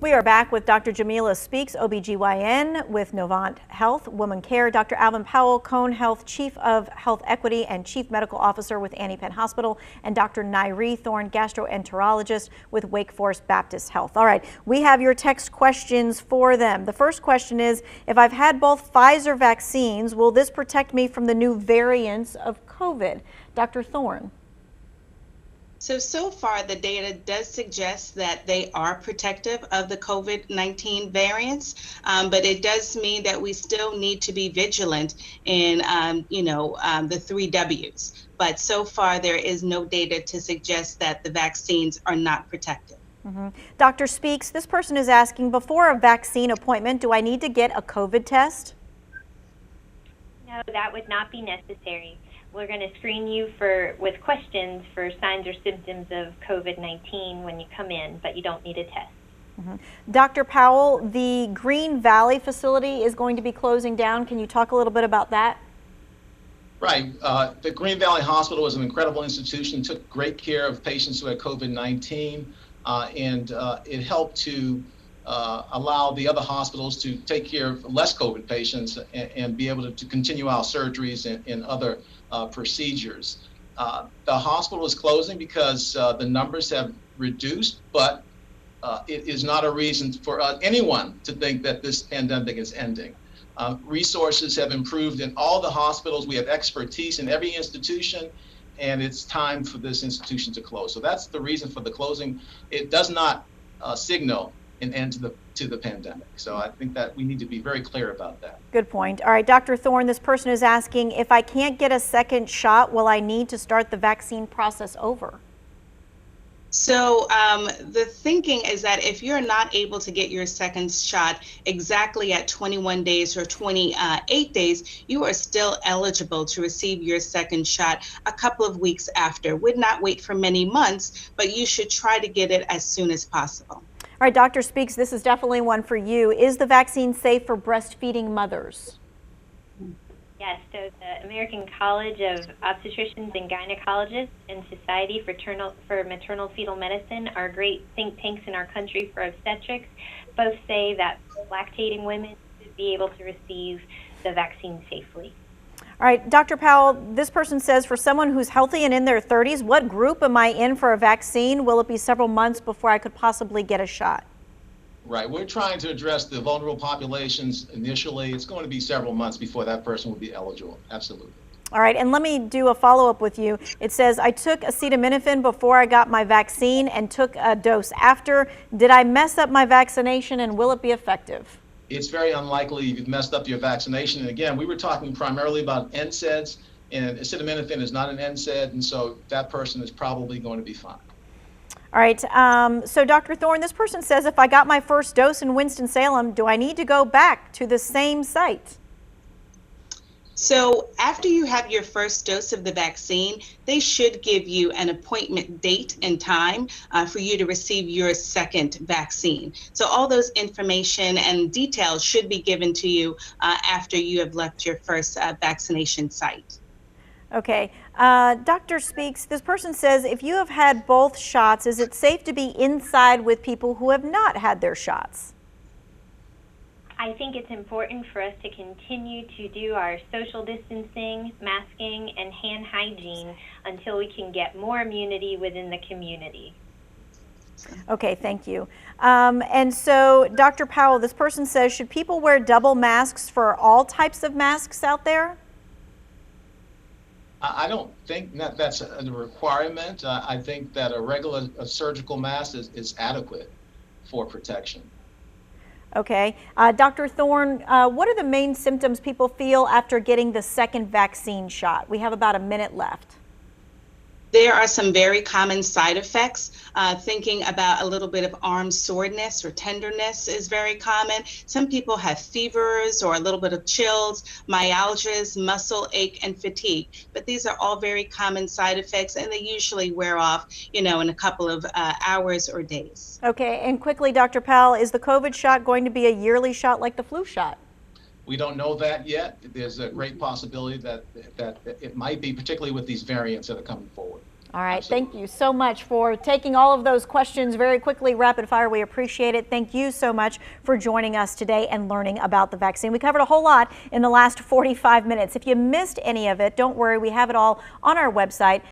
We are back with Dr. Jamila Speaks, OBGYN with Novant Health, Woman Care, Dr. Alvin Powell, Cone Health, Chief of Health Equity and Chief Medical Officer with Annie Penn Hospital, and Dr. Nairi Thorne, gastroenterologist with Wake Forest Baptist Health. All right, we have your text questions for them. The first question is, if I've had both Pfizer vaccines, will this protect me from the new variants of COVID? Dr. Thorne. So far, the data does suggest that they are protective of the COVID-19 variants, but it does mean that we still need to be vigilant in, the 3 Ws. But so far, there is no data to suggest that the vaccines are not protective. Dr. Speaks, this person is asking, before a vaccine appointment, do I need to get a COVID test? No, that would not be necessary. We're going to screen you with questions for signs or symptoms of COVID-19 when you come in, but you don't need a test. Dr. Powell, the Green Valley facility is going to be closing down. Can you talk a little bit about that? Right. The Green Valley Hospital was an incredible institution, took great care of patients who had COVID-19, and it helped to allow the other hospitals to take care of less COVID patients and be able to continue our surgeries and other procedures. The hospital is closing because the numbers have reduced, but it is not a reason for anyone to think that this pandemic is ending. Resources have improved in all the hospitals. We have expertise in every institution, and it's time for this institution to close. So that's the reason for the closing. It does not signal an end to the pandemic. So I think that we need to be very clear about that. Good point. All right, Dr. Thorne, this person is asking, if I can't get a second shot, will I need to start the vaccine process over? So the thinking is that if you're not able to get your second shot exactly at 21 days or 28 days, you are still eligible to receive your second shot a couple of weeks after. Would not wait for many months, but you should try to get it as soon as possible. All right, Dr. Speaks, this is definitely one for you. Is the vaccine safe for breastfeeding mothers? Yes, so the American College of Obstetricians and Gynecologists and Society for Maternal Fetal Medicine are great think tanks in our country for obstetrics. Both say that lactating women should be able to receive the vaccine safely. All right, Dr. Powell, this person says, for someone who's healthy and in their 30s, what group am I in for a vaccine? Will it be several months before I could possibly get a shot? Right. We're trying to address the vulnerable populations initially. It's going to be several months before that person will be eligible. Absolutely. All right, and let me do a follow-up with you. It says, I took acetaminophen before I got my vaccine and took a dose after. Did I mess up my vaccination, and will it be effective? It's very unlikely you've messed up your vaccination. And again, we were talking primarily about NSAIDs, and acetaminophen is not an NSAID, and so that person is probably going to be fine. All right, so Dr. Thorne, this person says, if I got my first dose in Winston-Salem, do I need to go back to the same site? So after you have your first dose of the vaccine, they should give you an appointment date and time for you to receive your second vaccine. So all those information and details should be given to you after you have left your first vaccination site. Okay. Dr. Speaks, this person says, if you have had both shots, is it safe to be inside with people who have not had their shots? I think it's important for us to continue to do our social distancing, masking, and hand hygiene until we can get more immunity within the community. Okay, thank you. And so, Dr. Powell, this person says, should people wear double masks for all types of masks out there? I don't think that that's a requirement. I think that a regular surgical mask is adequate for protection. Okay. Dr. Thorne, what are the main symptoms people feel after getting the second vaccine shot? We have about a minute left. There are some very common side effects. Thinking about a little bit of arm soreness or tenderness is very common. Some people have fevers or a little bit of chills, myalgias, muscle ache, and fatigue. But these are all very common side effects, and they usually wear off, in a couple of hours or days. Okay, and quickly, Dr. Powell, is the COVID shot going to be a yearly shot like the flu shot? We don't know that yet. There's a great possibility that it might be, particularly with these variants that are coming forward. All right. Absolutely. Thank you so much for taking all of those questions very quickly, rapid fire. We appreciate it. Thank you so much for joining us today and learning about the vaccine. We covered a whole lot in the last 45 minutes. If you missed any of it, don't worry. We have it all on our website.